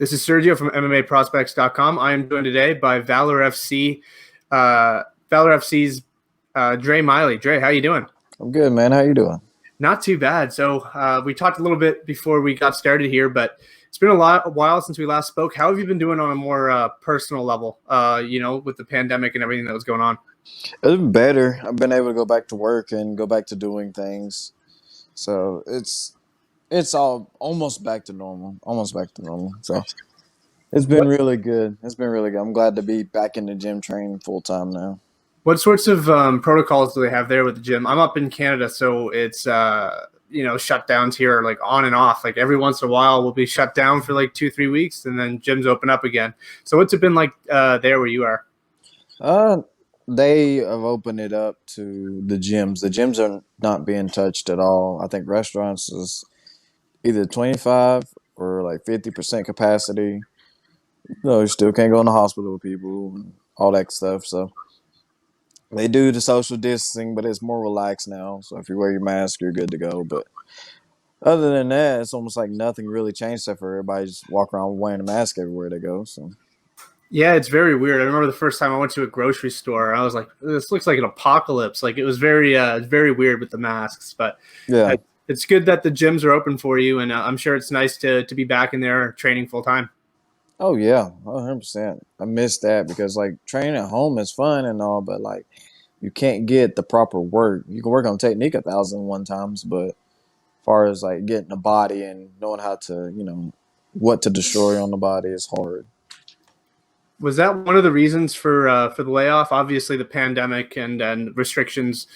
This is Sergio from MMA-Prospects.com. I am joined today by Valor FC, Valor FC's Dre Miley. Dre, how you doing? I'm good, man. How you doing? Not too bad. So we talked a little bit before we got started here, but it's been a while since we last spoke. How have you been doing on a more personal level, with the pandemic and everything that was going on? It's been better. I've been able to go back to work and go back to doing things. So it's all almost back to normal. Almost back to normal. So it's been really good. It's been really good. I'm glad to be back in the gym training full time now. What sorts of protocols do they have there with the gym? I'm up in Canada, so it's shutdowns here are like on and off. Like every once in a while, we'll be shut down for like 2-3 weeks, and then gyms open up again. So what's it been like there where you are? They have opened it up to the gyms. The gyms are not being touched at all. I think restaurants is either 25 or like 50% capacity. No, you still can't go in the hospital with people and all that stuff. So they do the social distancing, but it's more relaxed now. So if you wear your mask, you're good to go. But other than that, it's almost like nothing really changed except for everybody just walk around wearing a mask everywhere they go. So yeah, it's very weird. I remember the first time I went to a grocery store, I was like, "This looks like an apocalypse." Like it was very weird with the masks. But yeah. It's good that the gyms are open for you, and I'm sure it's nice to be back in there training full time. Oh yeah, 100%. I miss that because like training at home is fun and all, but like you can't get the proper work. You can work on technique 1,001 times, but as far as like getting the body and knowing how to, what to destroy on the body is hard. Was that one of the reasons for the layoff? Obviously, the pandemic and restrictions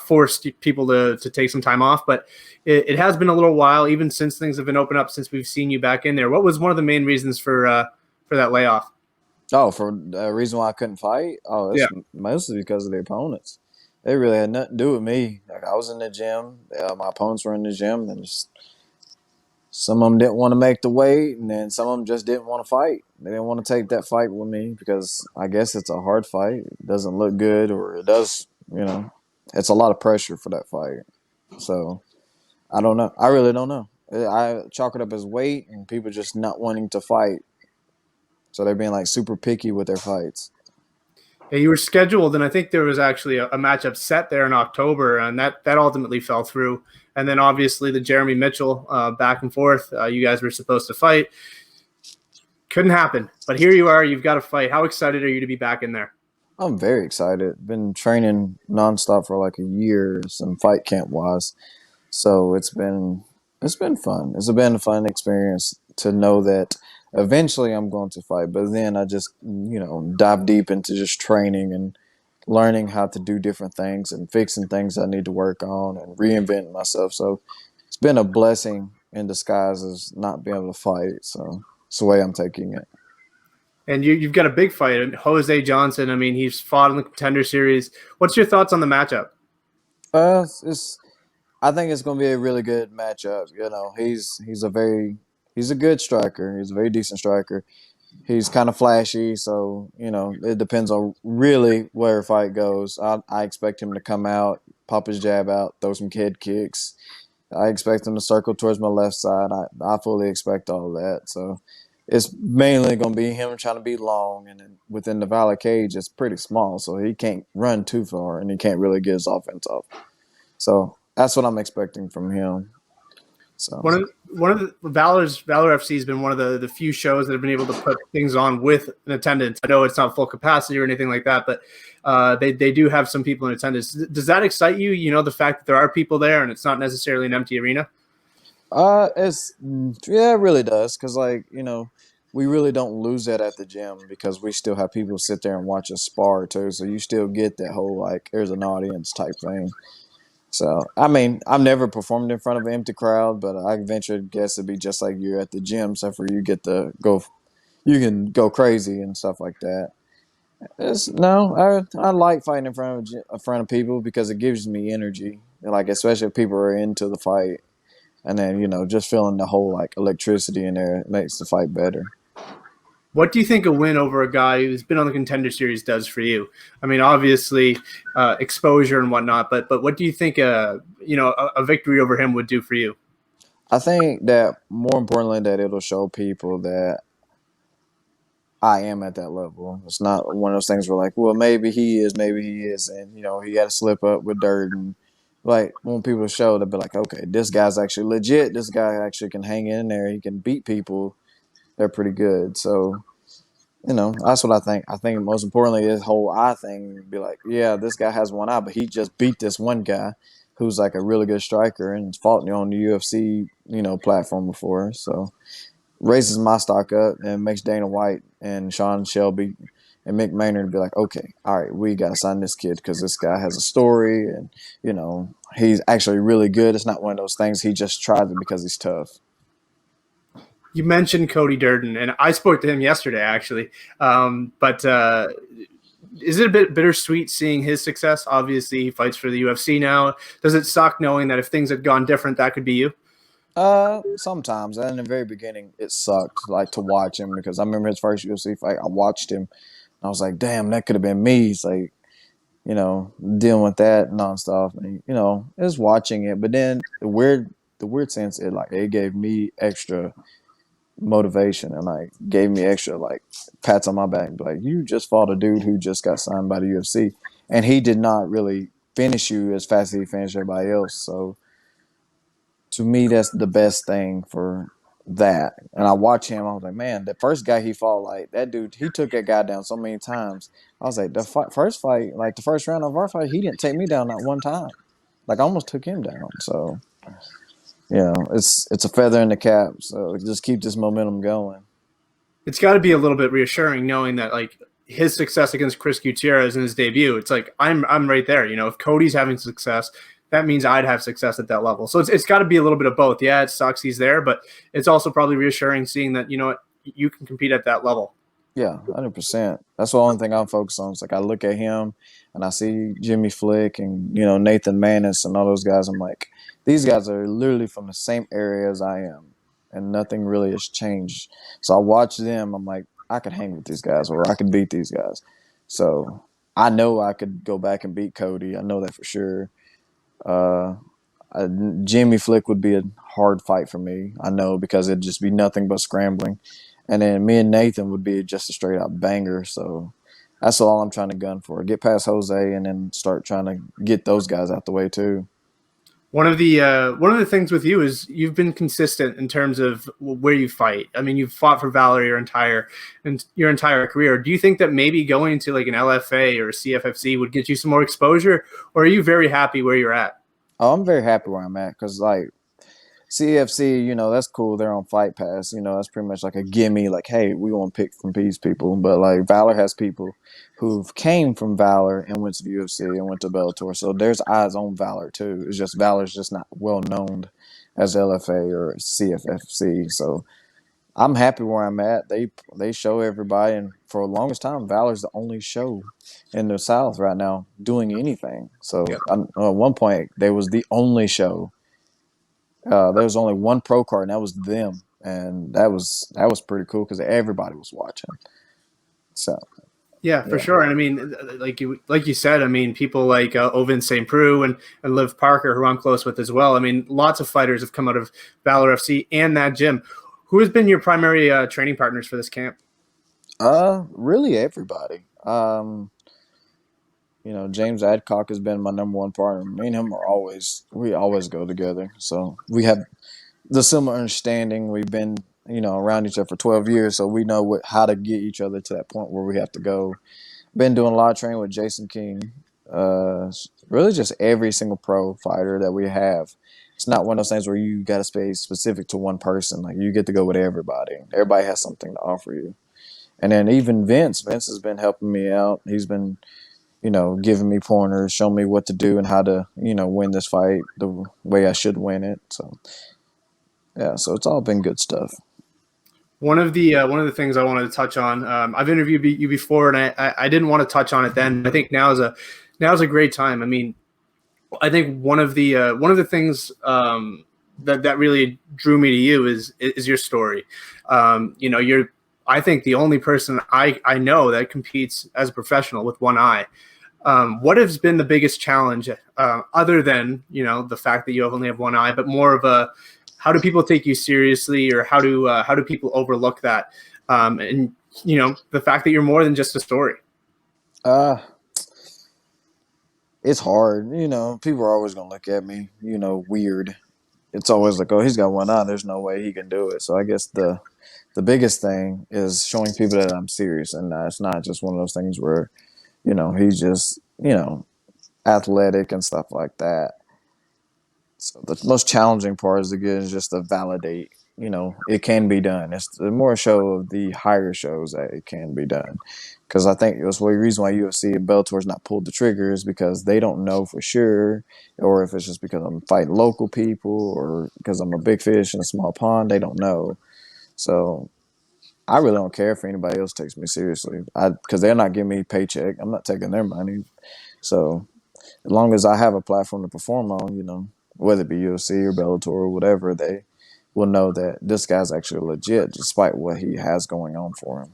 forced people to take some time off, but it has been a little while, even since things have been opened up, since we've seen you back in there. What was one of the main reasons for that layoff? Oh, for the reason why I couldn't fight? Oh, it's mostly because of the opponents. They really had nothing to do with me. Like I was in the gym, my opponents were in the gym, and some of them didn't want to make the weight, and then some of them just didn't want to fight. They didn't want to take that fight with me because I guess it's a hard fight. It doesn't look good, or it does, It's a lot of pressure for that fight. So I don't know. I really don't know. I chalk it up as weight and people just not wanting to fight. So they're being like super picky with their fights. Yeah, you were scheduled, and I think there was actually a matchup set there in October, and that ultimately fell through. And then obviously the Jeremy Mitchell back and forth, you guys were supposed to fight. Couldn't happen. But here you are. You've got to fight. How excited are you to be back in there? I'm very excited. Been training nonstop for like a year, some fight camp wise. So it's been fun. It's been a fun experience to know that eventually I'm going to fight. But then I just, dive deep into just training and learning how to do different things and fixing things I need to work on and reinventing myself. So it's been a blessing in disguise as not being able to fight. So it's the way I'm taking it. And you've got a big fight, Jose Johnson. I mean, he's fought in the Contender Series. What's your thoughts on the matchup? I think it's going to be a really good matchup. He's a good striker. He's a very decent striker. He's kind of flashy, so it depends on really where a fight goes. I expect him to come out, pop his jab out, throw some head kicks. I expect him to circle towards my left side. I fully expect all of that. So it's mainly going to be him trying to be long, and then within the Valor cage, it's pretty small, so he can't run too far, and he can't really get his offense off. So that's what I'm expecting from him. So one of the Valor FC has been one of the few shows that have been able to put things on with an attendance. I know it's not full capacity or anything like that, but they do have some people in attendance. Does that excite you? The fact that there are people there and it's not necessarily an empty arena. It really does, because we really don't lose that at the gym because we still have people sit there and watch us spar too. So you still get that whole like there's an audience type thing. So, I mean, I've never performed in front of an empty crowd, but I venture to guess it'd be just like you're at the gym, except for you can go crazy and stuff like that. I like fighting in front of people because it gives me energy, like especially if people are into the fight, and then just feeling the whole like electricity in there makes the fight better. What do you think a win over a guy who's been on the Contender Series does for you? I mean, obviously, exposure and whatnot, but what do you think a victory over him would do for you? I think that more importantly that it'll show people that I am at that level. It's not one of those things where like, well, maybe he is, maybe he isn't. He had to slip up with Durden. Like when people show, they'll be like, okay, this guy's actually legit. This guy actually can hang in there. He can beat people. They're pretty good. So, that's what I think. I think most importantly, this whole eye thing would be like, yeah, this guy has one eye, but he just beat this one guy who's like a really good striker and fought on the UFC, platform before. So raises my stock up and makes Dana White and Sean Shelby and Mick Maynard be like, okay, all right, we got to sign this kid because this guy has a story and, he's actually really good. It's not one of those things he just tried it because he's tough. You mentioned Cody Durden, and I spoke to him yesterday, actually. But is it a bit bittersweet seeing his success? Obviously, he fights for the UFC now. Does it suck knowing that if things had gone different, that could be you? Sometimes. In the very beginning, it sucked, like, to watch him because I remember his first UFC fight. I watched him, and I was like, damn, that could have been me. It's like, dealing with that nonstop. And, it was watching it. But then the weird sense, it gave me extra motivation and like gave me extra like pats on my back, like you just fought a dude who just got signed by the UFC, and he did not really finish you as fast as he finished everybody else. So to me, that's the best thing for that. And I watch him, I was like, man, the first guy he fought, like that dude, he took that guy down so many times. I was like, first fight, like the first round of our fight, he didn't take me down not one time. Like I almost took him down. So it's a feather in the cap. So just keep this momentum going. It's got to be a little bit reassuring knowing that like his success against Chris Gutierrez in his debut. It's like I'm right there. If Cody's having success, that means I'd have success at that level. So it's got to be a little bit of both. Yeah, it sucks he's there, but it's also probably reassuring seeing that you can compete at that level. Yeah, 100%. That's the only thing I'm focused on. It's like I look at him and I see Jimmy Flick and Nathan Manis and all those guys. I'm like, these guys are literally from the same area as I am, and nothing really has changed. So I watch them. I'm like, I could hang with these guys, or I could beat these guys. So I know I could go back and beat Cody. I know that for sure. Jimmy Flick would be a hard fight for me. I know because it'd just be nothing but scrambling. And then me and Nathan would be just a straight out banger. So that's all I'm trying to gun for. Get past Jose and then start trying to get those guys out the way too. One of the things with you is you've been consistent in terms of where you fight. I mean, you've fought for Valor your entire career. Do you think that maybe going to like an LFA or a CFFC would get you some more exposure, or are you very happy where you're at? Oh, I'm very happy where I'm at because like CFC, that's cool. They're on Fight Pass. That's pretty much like a gimme. Like, hey, we want to pick from these people. But like Valor has people who've came from Valor and went to the UFC and went to Bellator. So there's eyes on Valor too. It's just Valor's just not well known as LFA or CFFC. So I'm happy where I'm at. They show everybody, and for the longest time, Valor's the only show in the South right now doing anything. So at one point, they was the only show. There was only one pro card, and that was them, and that was pretty cool because everybody was watching. So, yeah, for sure. And I mean, like you said, I mean, people like Ovin St. Preux and Liv Parker, who I'm close with as well. I mean, lots of fighters have come out of Valor FC and that gym. Who has been your primary training partners for this camp? Really everybody. James Adcock has been my number one partner. Me and him we always go together. So we have the similar understanding. We've been, around each other for 12 years. So we know how to get each other to that point where we have to go. Been doing a lot of training with Jason King. Really just every single pro fighter that we have. It's not one of those things where you got to stay specific to one person. Like you get to go with everybody. Everybody has something to offer you. And then even Vince has been helping me out. He's been giving me pointers, showing me what to do and how to, win this fight the way I should win it. So, yeah, so it's all been good stuff. One of the things I wanted to touch on, I've interviewed you before, and I didn't want to touch on it then. I think now is a great time. I mean, I think one of the things that really drew me to you is your story. You're I think the only person I know that competes as a professional with one eye. What has been the biggest challenge, other than the fact that you only have one eye, but more of a how do people take you seriously, or how do people overlook that And the fact that you're more than just a story. Uh, it's hard. People are always gonna look at me, weird. It's always like, oh, he's got one eye. There's no way he can do it. So I guess the biggest thing is showing people that I'm serious, and it's not just one of those things where, he's just, athletic and stuff like that. So the most challenging part is just to validate, it can be done. It's more a show of the higher shows that it can be done. Because I think it's the reason why UFC and Bellator's not pulled the trigger is because they don't know for sure, or if it's just because I'm fighting local people or because I'm a big fish in a small pond, they don't know. So I really don't care if anybody else takes me seriously. Because they're not giving me a paycheck. I'm not taking their money. So as long as I have a platform to perform on, whether it be UFC or Bellator or whatever, they will know that this guy's actually legit despite what he has going on for him.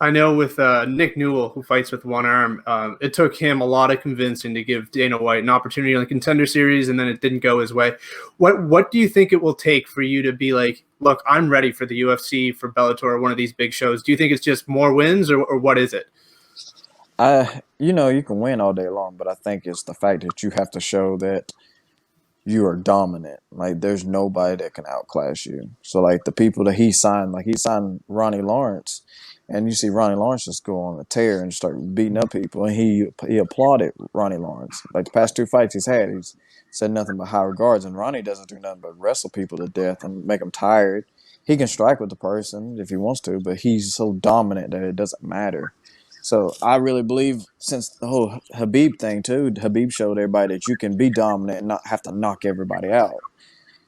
I know with Nick Newell, who fights with one arm, it took him a lot of convincing to give Dana White an opportunity on the Contender Series, and then it didn't go his way. What do you think it will take for you to be like, look, I'm ready for the UFC, for Bellator, or one of these big shows? Do you think it's just more wins, or what is it? You can win all day long, but I think it's the fact that you have to show that you are dominant. Like there's nobody that can outclass you. So like the people that he signed Ronnie Lawrence, and you see Ronnie Lawrence just go on a tear and start beating up people, and he applauded Ronnie Lawrence. Like the past two fights he's said nothing but high regards, and Ronnie doesn't do nothing but wrestle people to death and make them tired. He can strike with the person if he wants to, but he's so dominant that it doesn't matter. So I really believe since the whole Habib thing too, Habib showed everybody that you can be dominant and not have to knock everybody out.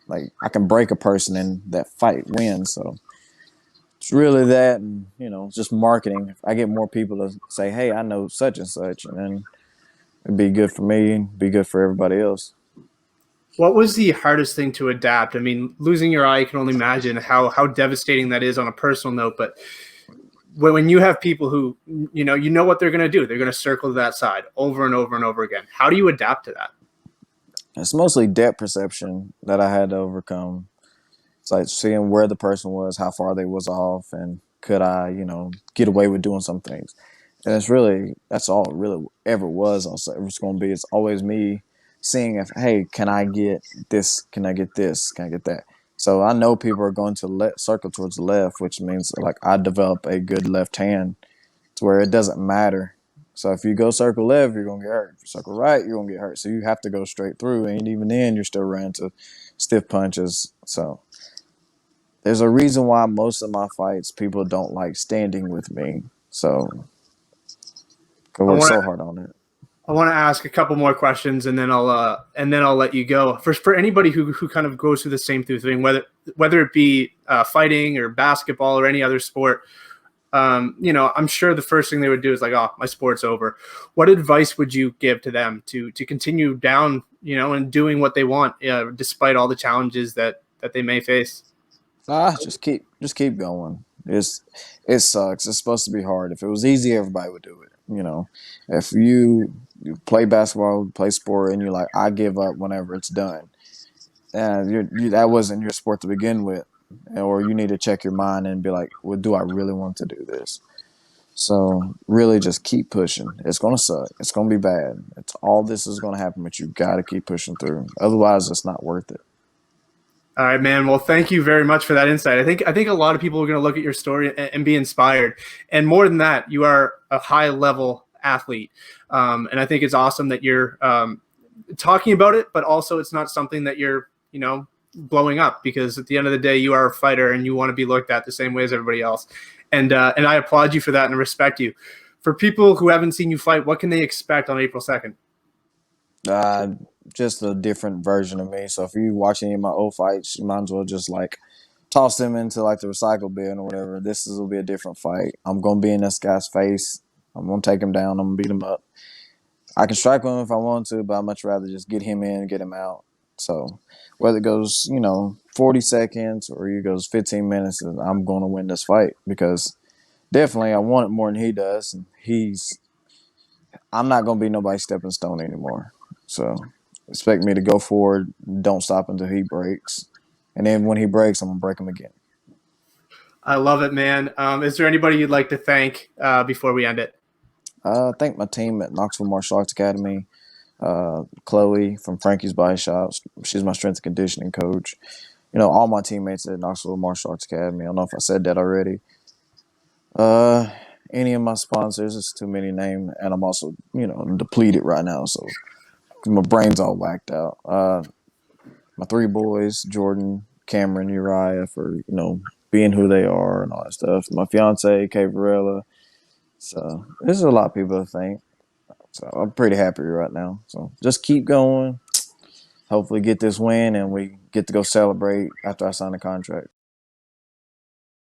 Like I can break a person and that fight wins. So it's really that, and just marketing. If I get more people to say, "Hey, I know such and such," and then it'd be good for me and be good for everybody else. What was the hardest thing to adapt? I mean, losing your eye, you can only imagine how devastating that is on a personal note, but when you have people who you know what they're going to do, they're going to circle to that side over and over and over again. How do you adapt to that? It's mostly depth perception that I had to overcome. It's like seeing where the person was, how far they was off, and could I, get away with doing some things. And that's all it really ever was. It's going to be. It's always me seeing if, hey, can I get this? Can I get this? Can I get that? So I know people are going to circle towards the left, which means like I develop a good left hand to where it doesn't matter. So if you go circle left, you're gonna get hurt. If you circle right, you're gonna get hurt. So you have to go straight through, and even then, you're still running to stiff punches. So there's a reason why most of my fights people don't like standing with me. So I work so hard on it. I want to ask a couple more questions, and then I'll let you go. For anybody who kind of goes through the same thing, whether it be fighting or basketball or any other sport, I'm sure the first thing they would do is like, oh, my sport's over. What advice would you give to them to continue down, and doing what they want, despite all the challenges that they may face? Just keep going. It sucks. It's supposed to be hard. If it was easy, everybody would do it. If you play basketball, play sport, and you're like, I give up whenever it's done, and that wasn't your sport to begin with, or you need to check your mind and be like, well, do I really want to do this? So really just keep pushing. It's going to suck. It's going to be bad. It's all this is going to happen, but you got to keep pushing through. Otherwise, it's not worth it. All right, man. Well, thank you very much for that insight. I think a lot of people are going to look at your story and be inspired. And more than that, you are a high level athlete, and I think it's awesome that you're talking about it, but also it's not something that you're blowing up, because at the end of the day, you are a fighter and you want to be looked at the same way as everybody else. And I applaud you for that and respect you. For people who haven't seen you fight, what can they expect on April 2nd? Just a different version of me. So if you watch any of my old fights, you might as well just like toss them into like the recycle bin or whatever. Will be a different fight. I'm gonna be in this guy's face. I'm gonna take him down. I'm gonna beat him up. I can strike him if I want to, but I'd much rather just get him in and get him out. So whether it goes, 40 seconds or it goes 15 minutes, I'm gonna win this fight because definitely I want it more than he does. And I'm not gonna be nobody's stepping stone anymore. So expect me to go forward, don't stop until he breaks. And then when he breaks, I'm going to break him again. I love it, man. Is there anybody you'd like to thank before we end it? Thank my team at Knoxville Martial Arts Academy. Chloe from Frankie's Body Shop. She's my strength and conditioning coach. All my teammates at Knoxville Martial Arts Academy. I don't know if I said that already. Any of my sponsors, it's too many names, and I'm also, depleted right now, so my brain's all whacked out. My three boys, Jordan, Cameron, Uriah, for, being who they are and all that stuff. My fiance, Kay Varela. So there's a lot of people to thank. So I'm pretty happy right now. So just keep going. Hopefully get this win, and we get to go celebrate after I sign the contract.